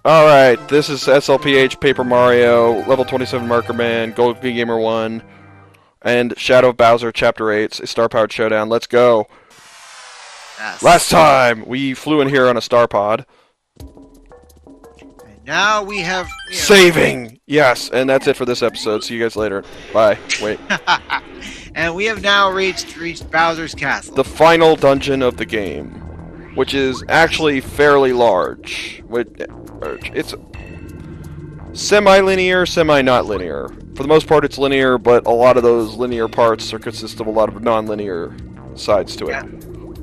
Alright, this is SLPH, Paper Mario, Level 27 Marker Man, Gold Gamer 1, and Shadow of Bowser, Chapter 8, a star-powered showdown. Let's go! Yes. Last time, we flew in here on a star pod. And now we have... Saving! Yes, and that's it for this episode. See you guys later. Bye. Wait. And we have now reached Bowser's Castle. The final dungeon of the game, which is actually fairly large. It's semi-linear, semi-not linear. For the most part, it's linear, but a lot of those linear parts consist of a lot of non-linear sides to it. Yeah.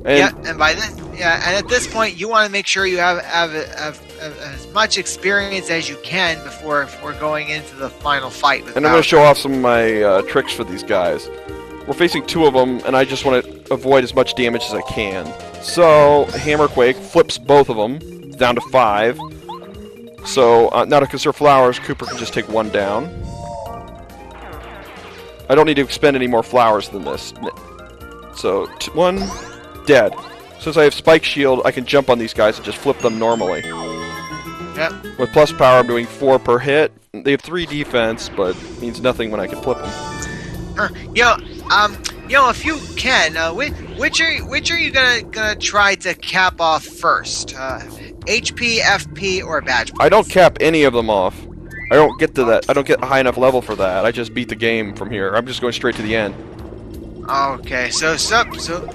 And And by then, and at this point, you want to make sure you have as much experience as you can before going into the final fight with I'm going to show off some of my tricks for these guys. We're facing two of them, and I just want to avoid as much damage as I can. So, Hammer Quake flips both of them down to 5. So, now to conserve flowers, Kooper can just take one down. I don't need to expend any more flowers than this. So, one, dead. Since I have Spike Shield, I can jump on these guys and just flip them normally. Yep. With plus power, I'm doing 4 per hit. They have 3 defense, but means nothing when I can flip them. If you can, which are you gonna try to cap off first? HP, FP, or badge points? I don't cap any of them off. I don't get to that. I don't get a high enough level for that. I just beat the game from here. I'm just going straight to the end. Okay, so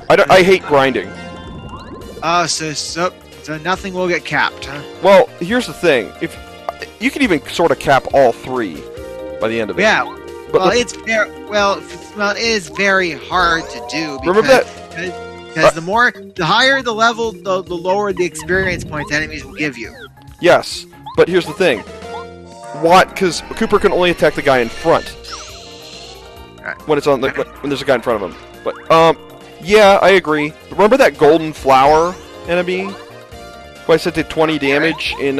I hate grinding. So nothing will get capped, huh? Well, here's the thing. If you can even sort of cap all 3 by the end of it. Yeah. But Well, it is very hard to do. Remember that? Because the higher the level, the lower the experience points enemies will give you. Yes, but here's the thing. What? Because Kooper can only attack the guy in front when it's on the when there's a guy in front of him. But yeah, I agree. Remember that golden flower enemy who I said did 20 damage in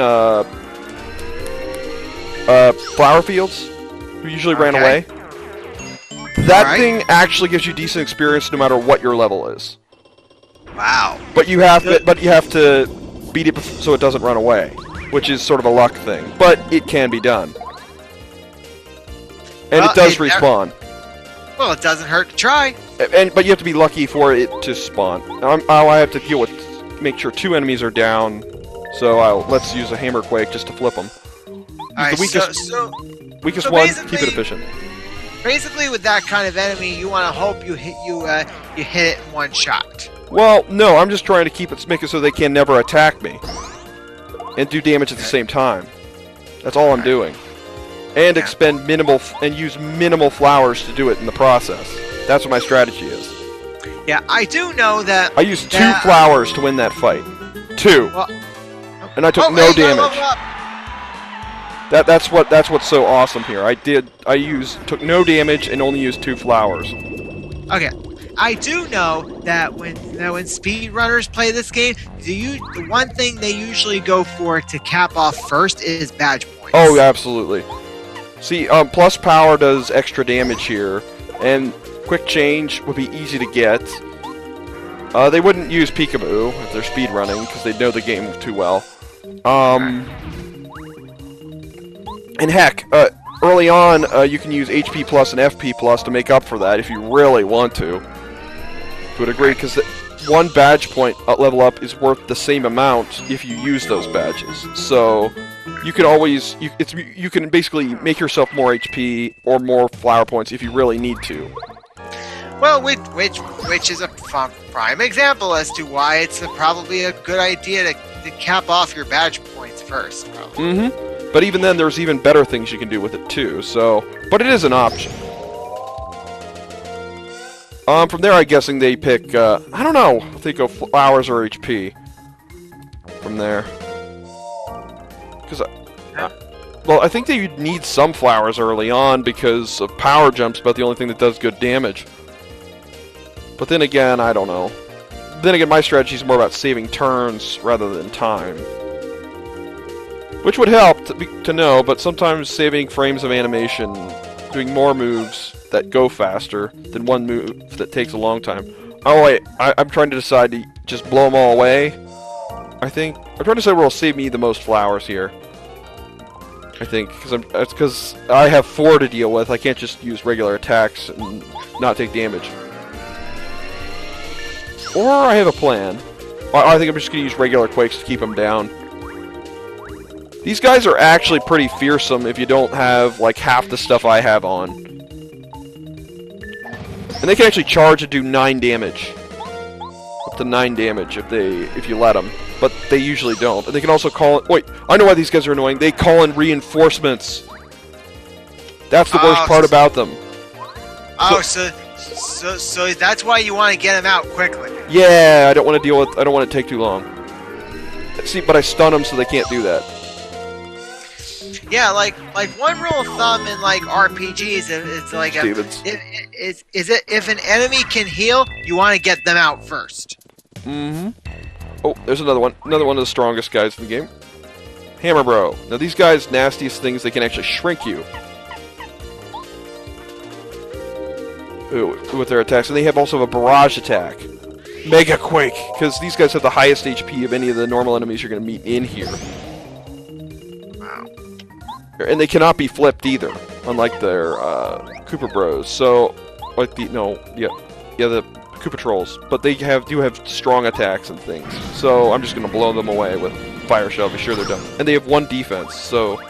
flower fields? Who usually ran away? That thing actually gives you decent experience no matter what your level is. Wow. But you have to beat it so it doesn't run away, which is sort of a luck thing. But it can be done. And it does respawn. Well, it doesn't hurt to try. But you have to be lucky for it to spawn. I have to deal with make sure 2 enemies are down. So let's use a Hammer Quake just to flip them. Alright, Weakest one, keep it efficient. Basically, with that kind of enemy, you want to hope you hit it in one shot. Well, no, I'm just trying to make it so they can never attack me and do damage at the same time. That's all I'm doing. And expend use minimal flowers to do it in the process. That's what my strategy is. Yeah, I do know that. I used 2 flowers to win that fight. 2. Well, and I took no damage. That's what's so awesome here. I took no damage and only used 2 flowers. Okay, I do know that when speedrunners play this game, the one thing they usually go for to cap off first is badge points. Oh, absolutely. See, plus power does extra damage here, and quick change would be easy to get. They wouldn't use Peekaboo if they're speedrunning because they know the game too well. And heck, early on, you can use HP plus and FP plus to make up for that if you really want to. Would agree, because one badge point level up is worth the same amount if you use those badges. So you can always you can basically make yourself more HP or more flower points if you really need to. Well, which is a prime example as to why it's probably a good idea to cap off your badge points first. Probably. Mm-hmm. But even then, there's even better things you can do with it too. So, but it is an option. From there, I'm guessing they pick. I don't know if they go flowers or HP. From there, because well, I think they need some flowers early on because of power jumps. About the only thing that does good damage. But then again, I don't know. Then again, my strategy is more about saving turns rather than time. Which would help to know, but sometimes saving frames of animation, doing more moves that go faster than one move that takes a long time. Oh wait, I'm trying to decide to just blow them all away. I think I'm trying to decide what will save me the most flowers here. I think, because I have 4 to deal with. I can't just use regular attacks and not take damage. Or I have a plan. I think I'm just going to use regular quakes to keep them down. These guys are actually pretty fearsome if you don't have like half the stuff I have on. And they can actually charge and do 9 damage. Up to 9 damage if you let them. But they usually don't. And they can also call in... Wait, I know why these guys are annoying. They call in reinforcements. That's the worst part about them. Oh, so that's why you want to get them out quickly. Yeah, I don't want to deal with... I don't want to take too long. See, but I stun them so they can't do that. Yeah, like one rule of thumb in like RPGs is like if an enemy can heal, you want to get them out first. Mm-hmm. Oh, there's another one. Another one of the strongest guys in the game. Hammer Bro. Now these guys, nastiest things, they can actually shrink you. Ooh, with their attacks. And they have also a barrage attack. Mega Quake. Because these guys have the highest HP of any of the normal enemies you're going to meet in here. Wow. And they cannot be flipped either. Unlike their Koopa Bros. So, like the, the Koopa Trolls. But they do have strong attacks and things. So I'm just going to blow them away with Fire Shell, be sure they're done. And they have 1 defense, so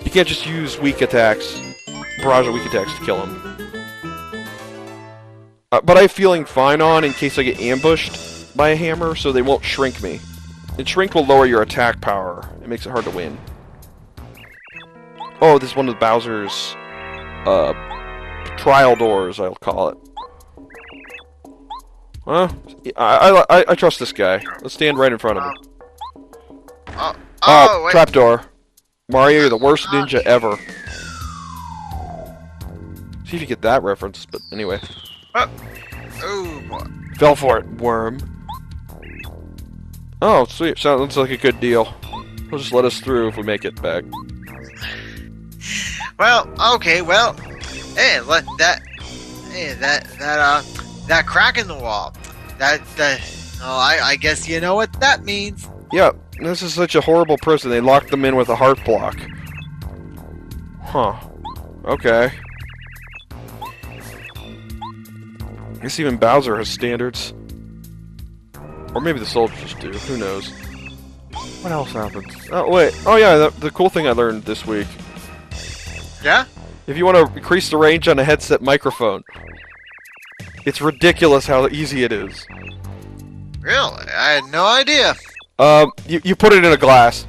you can't just use weak attacks, barrage of weak attacks to kill them. But I have feeling fine on in case I get ambushed by a hammer, so they won't shrink me. And shrink will lower your attack power. It makes it hard to win. Oh, this is one of Bowser's trial doors, I'll call it. Well, I trust this guy. Let's stand right in front of him. Oh, trapdoor. Mario, you're the worst ninja ever. See if you get that reference, but anyway. Oh, boy. Fell for it, worm. Oh, sweet. Sounds like a good deal. He'll just let us through if we make it back. Well, okay, well, hey, that crack in the wall. I guess you know what that means. Yeah, this is such a horrible prison. They locked them in with a heart block. Huh. Okay. I guess even Bowser has standards. Or maybe the soldiers do. Who knows? What else happens? Oh, wait. Oh, yeah, the cool thing I learned this week. Yeah? If you want to increase the range on a headset microphone, it's ridiculous how easy it is. Really? I had no idea. You put it in a glass.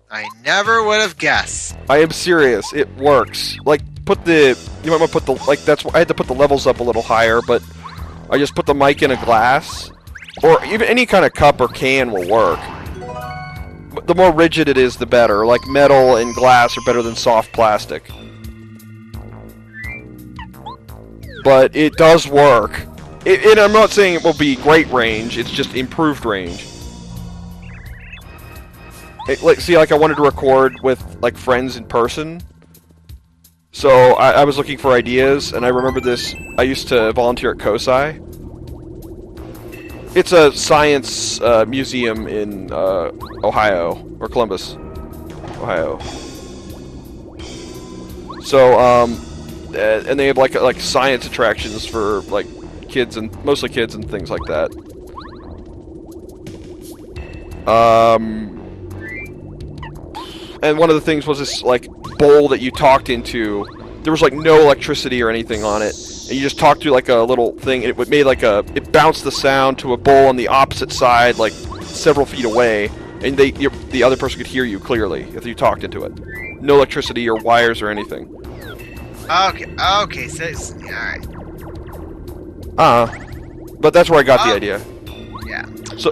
I never would have guessed. I am serious. It works. Like, you might want to put I had to put the levels up a little higher, but I just put the mic in a glass. Or even any kind of cup or can will work. But the more rigid it is, the better. Like, metal and glass are better than soft plastic. But it does work. And I'm not saying it will be great range, it's just improved range. See, like I wanted to record with like friends in person. So I was looking for ideas, and I remember this. I used to volunteer at COSI. It's a science museum in Ohio, or Columbus, Ohio. So, and they have like science attractions for like kids and mostly kids and things like that. And one of the things was this like bowl that you talked into. There was like no electricity or anything on it, and you just talked to like a little thing. And it made like it bounced the sound to a bowl on the opposite side, like several feet away, and the other person could hear you clearly if you talked into it. No electricity or wires or anything. Okay, so alright. But that's where I got the idea. Yeah. So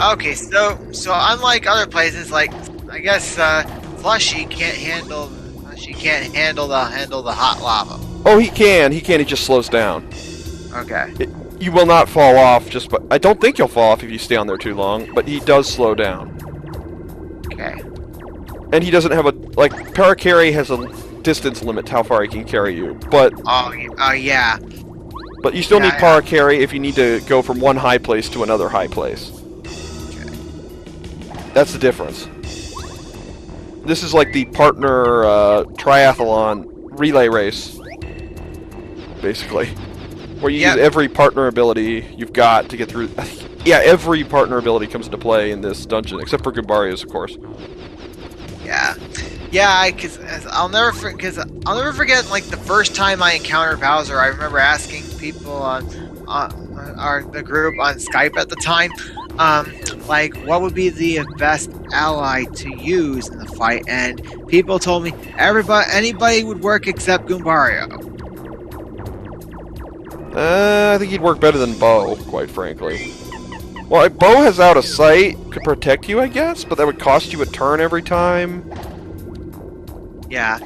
unlike other places, like I guess Flushy can't handle the hot lava. Oh, he can. He just slows down. Okay. You will not fall off. I don't think you'll fall off if you stay on there too long. But he does slow down. Okay. And he doesn't have Paracarry has a distance limit to how far he can carry you. But yeah. But you still need Paracarry if you need to go from one high place to another high place. That's the difference. This is like the partner triathlon relay race, basically, where you use every partner ability you've got to get through. Yeah, every partner ability comes into play in this dungeon, except for Goombario's, of course. Yeah, yeah, because I'll never forget like the first time I encountered Bowser. I remember asking people on the group on Skype at the time, like what would be the best ally to use in the fight, and people told me anybody would work except Goombario. I think he'd work better than Bo, quite frankly. Well, Bo has out of sight, could protect you, I guess, but that would cost you a turn every time. Yeah.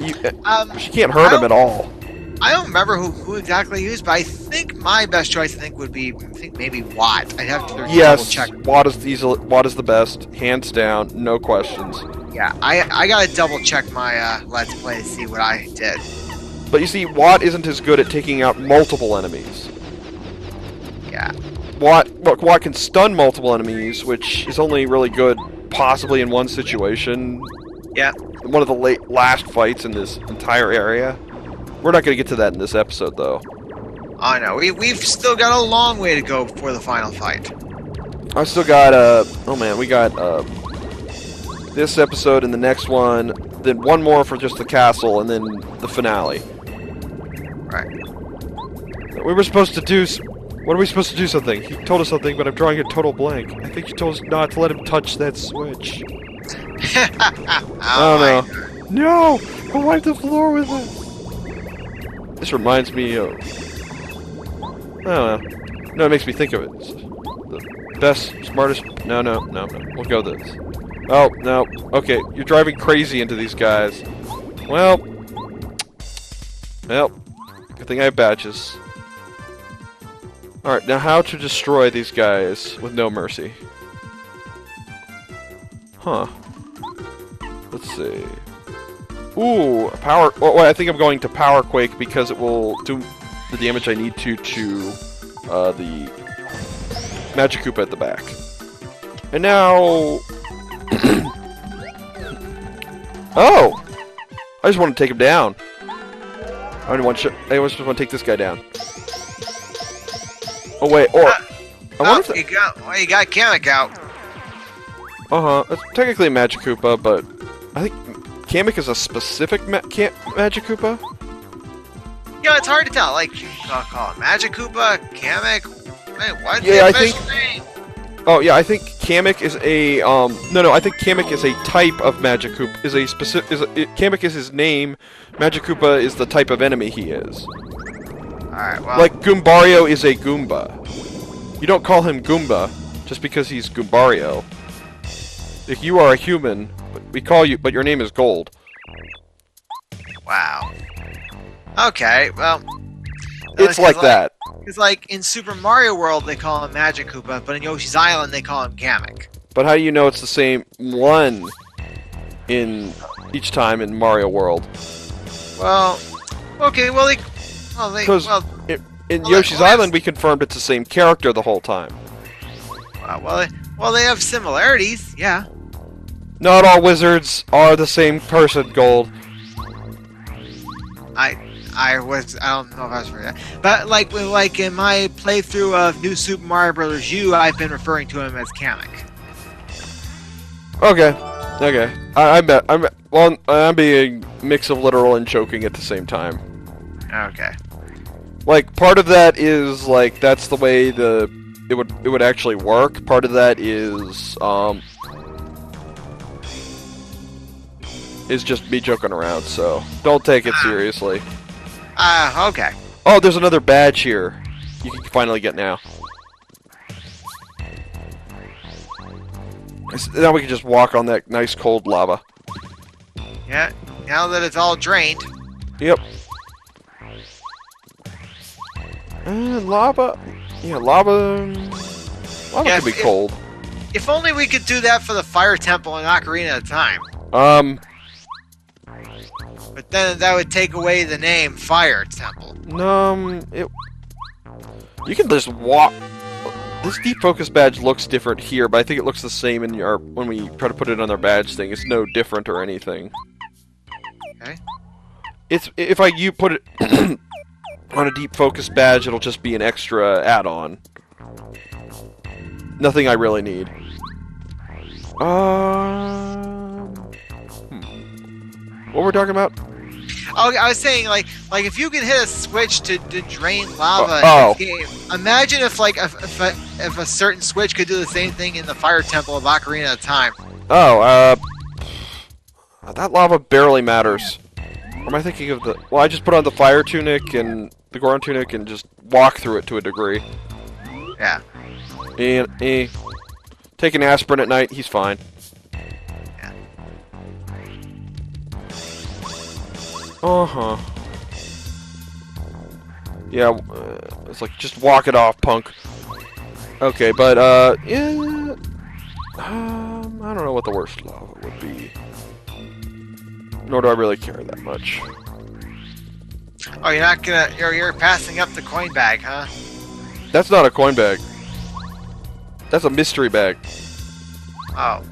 She can't hurt him at all. I don't remember who exactly used, but I think my best choice would be maybe Watt. I'd have to double check. Watt is the best, hands down, no questions. Yeah, I gotta double check my Let's Play to see what I did. But you see, Watt isn't as good at taking out multiple enemies. Yeah. Watt can stun multiple enemies, which is only really good possibly in one situation. Yeah. One of the last fights in this entire area. We're not going to get to that in this episode, though. I know. We've still got a long way to go before the final fight. I still got, oh man, we got, this episode and the next one, then one more for just the castle, and then the finale. Right. We were supposed to do... What are we supposed to do something? He told us something, but I'm drawing a total blank. I think he told us not to let him touch that switch. Oh no! I'll wipe the floor with it! This reminds me of... I don't know. No, it makes me think of it. It's the best, smartest... No. We'll go with this. Oh, no. Okay, you're driving crazy into these guys. Well, good thing I have badges. Alright, now how to destroy these guys with no mercy. Huh. Let's see. Ooh, power... Well, I think I'm going to Power Quake because it will do the damage I need to the Magikoopa at the back. And now... Oh! I just want to take him down. I just want to take this guy down. Oh wait, or... you got Kamek out. It's technically a Magikoopa, but I think Kamek is a specific Magikoopa? Yeah, it's hard to tell. Like, I'll call it Magikoopa, Kamek. Wait, what? Yeah, I think... Oh, yeah, I think Kamek is a, No, I think Kamek is a type of Magikoopa. Kamek is his name. Magikoopa is the type of enemy he is. Alright, well... Like, Goombario is a Goomba. You don't call him Goomba just because he's Goombario. If you are a human, we call you, but your name is Gold. Wow. Okay, well... It's like that. Because, like, in Super Mario World, they call him Magikoopa, but in Yoshi's Island, they call him Kamek. But how do you know it's the same one in each time in Mario World? Well, okay, well, in Yoshi's Island, we confirmed it's the same character the whole time. Well, they have similarities, yeah. Not all wizards are the same person, Gold. I don't know if I was for that. But like in my playthrough of New Super Mario Bros. U, I've been referring to him as Kamek. Okay. I'm being mix of literal and joking at the same time. Okay. Like, part of that is like that's the way it would actually work. Part of that is just me joking around, so don't take it seriously. Okay. Oh, there's another badge here. You can finally get now. Now we can just walk on that nice cold lava. Yeah, now that it's all drained. Yep. Lava... Yeah, lava can be cold. If only we could do that for the Fire Temple in Ocarina of Time. But then that would take away the name Fire Temple. You can just walk... This deep focus badge looks different here, but I think it looks the same in our when we try to put it on our badge thing. It's no different or anything. Okay. It's if you put it on a deep focus badge, it'll just be an extra add-on. Nothing I really need. What we're talking about? Oh, I was saying, like if you can hit a switch to drain lava Oh. in this game, imagine if if a certain switch could do the same thing in the Fire Temple of Ocarina of Time. Oh, that lava barely matters. Or am I thinking of the... Well, I just put on the Fire Tunic and the Goron Tunic and just walk through it to a degree. Yeah. And, take an aspirin at night, he's fine. Yeah. Uh-huh. Yeah, it's like, just walk it off, punk. Okay, but, yeah... I don't know what the worst lava would be. Nor do I really care that much. Oh, you're not gonna... You're passing up the coin bag, huh? That's not a coin bag. That's a mystery bag. Oh.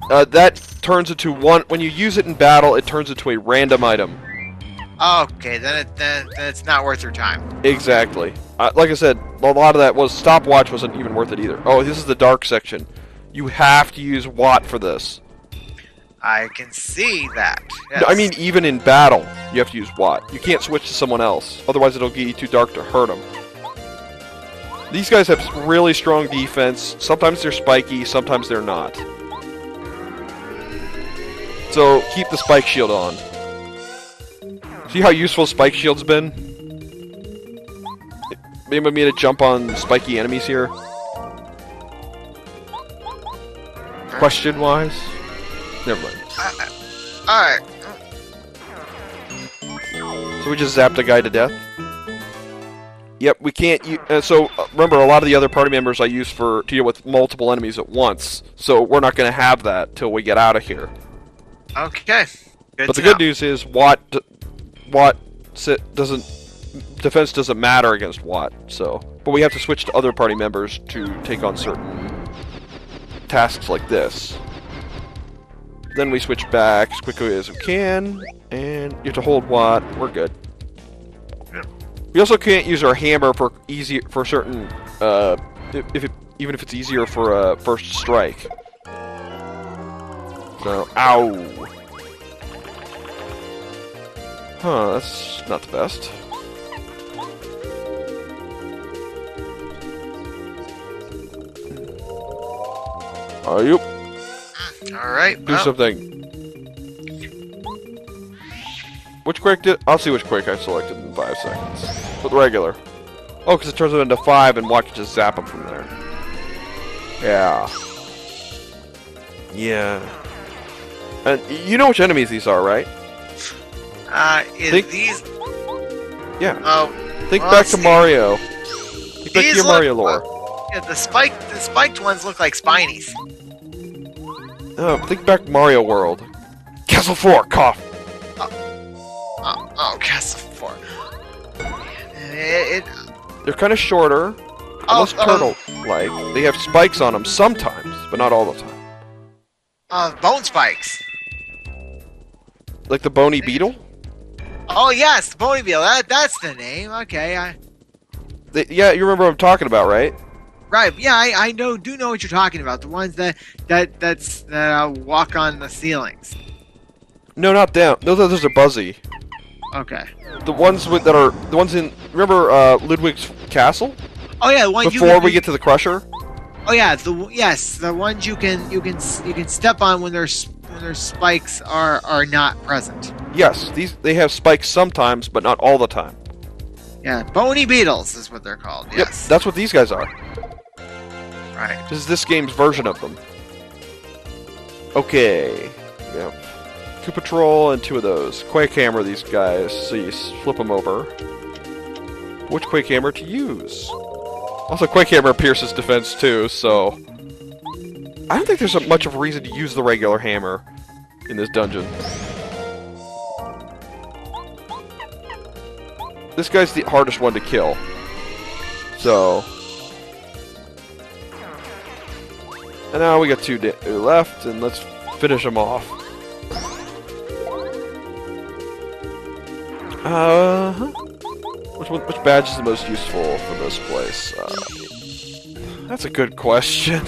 That turns into one... When you use it in battle, it turns into a random item. Okay, then it's not worth your time. Exactly. Like I said, a lot of that was... Stopwatch wasn't even worth it either. Oh, this is the dark section. You have to use Watt for this. I can see that. Yes. No, I mean, even in battle, you have to use Watt. You can't switch to someone else. Otherwise, it'll get you too dark to hurt them. These guys have really strong defense. Sometimes they're spiky, sometimes they're not. So, keep the spike shield on. See how useful spike shield's been? Maybe me to jump on spiky enemies here? Question-wise? Never mind. Alright. So we just zapped a guy to death? Yep, we can't remember, a lot of the other party members I use to deal with multiple enemies at once. So we're not going to have that till we get out of here. Okay. But the good news is, defense doesn't matter against Watt, so... But we have to switch to other party members to take on certain tasks like this. Then we switch back as quickly as we can, and you have to hold Watt. We're good. Yep. We also can't use our hammer for certain, even if it's easier for a first strike. So, ow. Huh, that's not the best. Are you? Alright. Do something. Which Quake did? I'll see which Quake I selected in 5 seconds. With regular. Oh, because it turns it into 5 and Watt can just zap them from there. Yeah. Yeah. And you know which enemies these are, right? These... Yeah. Oh. Think well, back to Mario. Think back to your Mario lore. Yeah, the spiked ones look like Spinies. Oh, think back Mario World. Castle 4, cough! Oh, Castle 4. They're kind of shorter, almost turtle-like. They have spikes on them sometimes, but not all the time. Bone spikes. Like the bony beetle? Oh yes, the bony beetle. That's the name. Okay, Yeah, you remember what I'm talking about, right? Right. Yeah, I do know what you're talking about. The ones that walk on the ceilings. No, not them. Those are Buzzy. Okay. The ones in. Remember Ludwig's castle? Oh yeah, the one before we get to the Crusher. Oh yeah, the ones you can step on when their spikes are not present. Yes, they have spikes sometimes, but not all the time. Yeah, bony beetles is what they're called. Yes. Yep, that's what these guys are. Right. This is this game's version of them. Okay. Yep. 2 patrol and 2 of those. Quake hammer these guys, so you flip them over. Which Quake hammer to use? Also, Quake hammer pierces defense too, so... I don't think there's much of a reason to use the regular hammer in this dungeon. This guy's the hardest one to kill. So... And now we got 2 left, and let's finish them off. Which badge is the most useful for this place? That's a good question.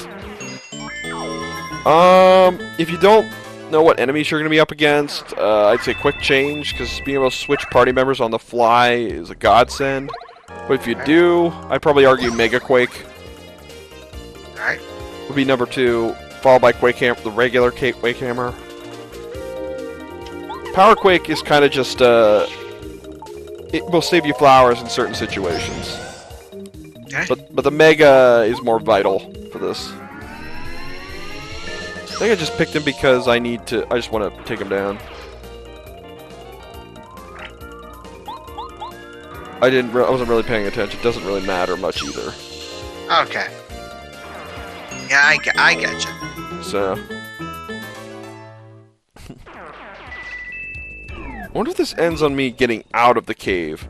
If you don't know what enemies you're going to be up against, I'd say quick change, because being able to switch party members on the fly is a godsend. But if you do, I'd probably argue Mega Quake. Alright. Would be number 2, followed by Quake Hammer, the regular Quake Hammer. Power Quake is kind of just, it will save you flowers in certain situations. Okay. But the Mega is more vital for this. I think I just picked him because I just want to take him down. I wasn't really paying attention. It doesn't really matter much either. Okay. Yeah, I get you. So. I wonder if this ends on me getting out of the cave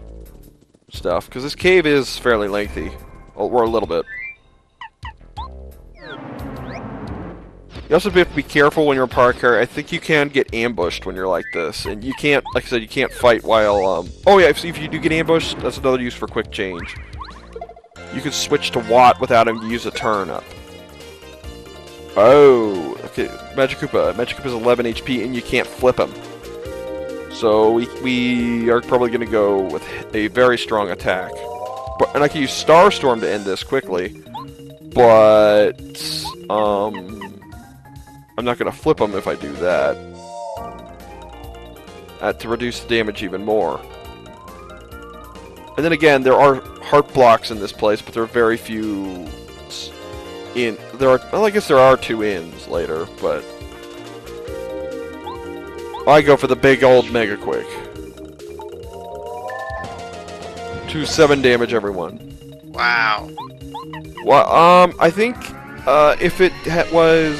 stuff, because this cave is fairly lengthy. Or a little bit. You also have to be careful when you're in parkour. I think you can get ambushed when you're like this, and you can't, like I said, you can't fight while, oh yeah, if you do get ambushed, that's another use for quick change. You can switch to Watt without having to use a turn up. Oh, okay, Magikoopa is 11 HP, and you can't flip him. So we are probably going to go with a very strong attack. And I can use Starstorm to end this quickly, but, I'm not going to flip them if I do that. To reduce the damage even more. And then again, there are heart blocks in this place, but there are very few well, I guess there are 2 inns later, but I go for the big old Mega Quake. 2-7 damage everyone. Wow. Well, I think if it was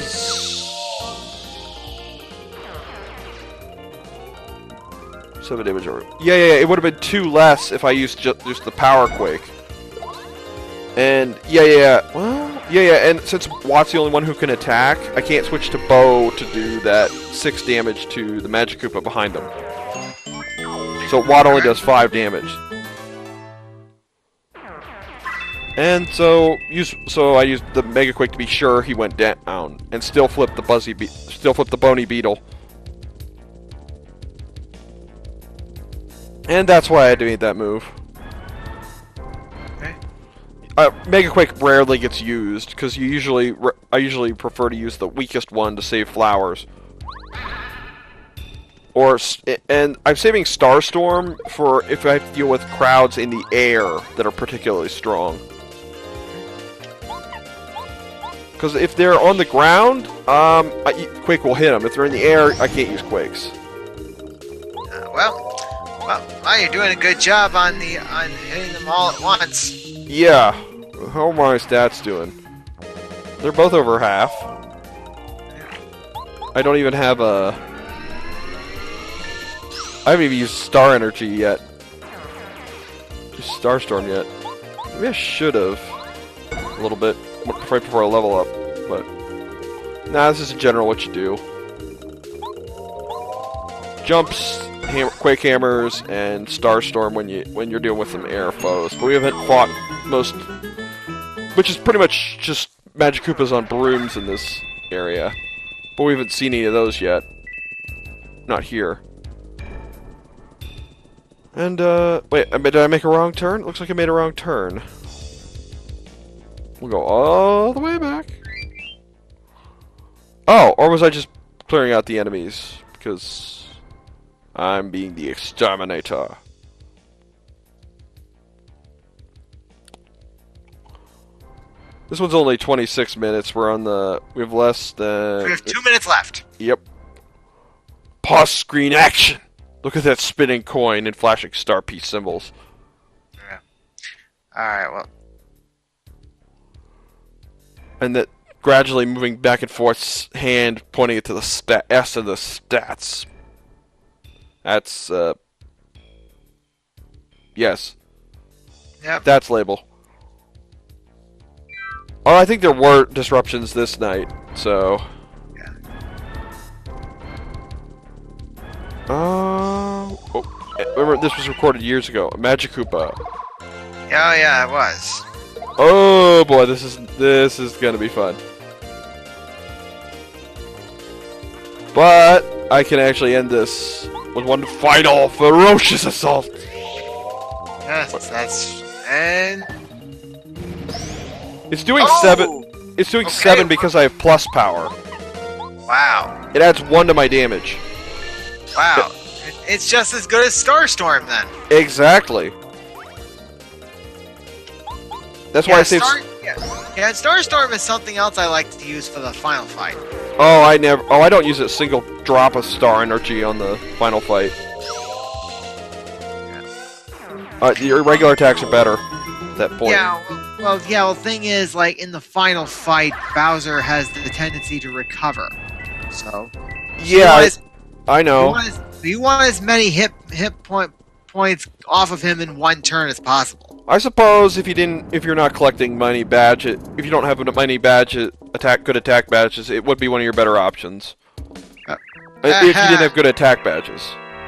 7 damage over. Yeah, it would have been 2 less if I used just the Power Quake. And and since Watt's the only one who can attack, I can't switch to Bow to do that 6 damage to the Magikoopa behind him. So Watt only does 5 damage. And so I used the Mega Quake to be sure he went down, and still flipped the Bony Beetle. And that's why I had to make that move. Okay. Mega Quake rarely gets used, because I usually prefer to use the weakest one to save flowers. And I'm saving Starstorm for if I have to deal with crowds in the air that are particularly strong. Because if they're on the ground, Quake will hit them. If they're in the air, I can't use Quakes. Well, you're doing a good job on hitting them all at once. Yeah. How are my stats doing? They're both over half. I don't even have a... I haven't even used Star Energy yet. Just Starstorm yet. Maybe I should have. A little bit. Right before I level up. But... Nah, this is in general what you do. Jumps... Quake Hammers and Starstorm when you're dealing with some air foes, but we haven't fought which is pretty much just Magikoopas on brooms in this area, but we haven't seen any of those yet. Not here. And wait, did I make a wrong turn? Looks like I made a wrong turn. We'll go all the way back. Oh, or was I just clearing out the enemies because I'm being the exterminator. This one's only 26 minutes. We have less than... We have 2 minutes left. Yep. Pause screen action! Look at that spinning coin and flashing star piece symbols. Yeah. Alright, well... And that gradually moving back and forth, hand pointing it to the S of the stats. That's, yes. Yep. That's label. Oh, I think there were disruptions this night. so. Yeah. Remember, this was recorded years ago. Magic Koopa. Oh yeah, it was. Oh boy, this is gonna be fun. But I can actually end this with one final ferocious assault. Yes, that's and It's doing Oh! 7. It's doing Okay. 7 because I have plus power. wow, It adds 1 to my damage. wow. It's just as good as Starstorm then. Exactly. That's why I saved. Yeah, and Starstorm is something else I like to use for the final fight. Oh, I don't use a single drop of star energy on the final fight. Your regular attacks are better at that point. Yeah, well, the thing is, like, in the final fight, Bowser has the tendency to recover. So, Yeah, I know. you want as many hit points off of him in one turn as possible. I suppose if you're not collecting many badges, if you don't have many good attack badges, it would be one of your better options. If you didn't have good attack badges,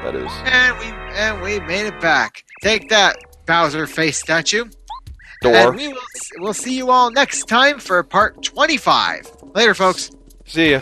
that is. And we made it back. Take that, Bowser face statue. Door. And we'll see you all next time for part 25. Later, folks. See ya.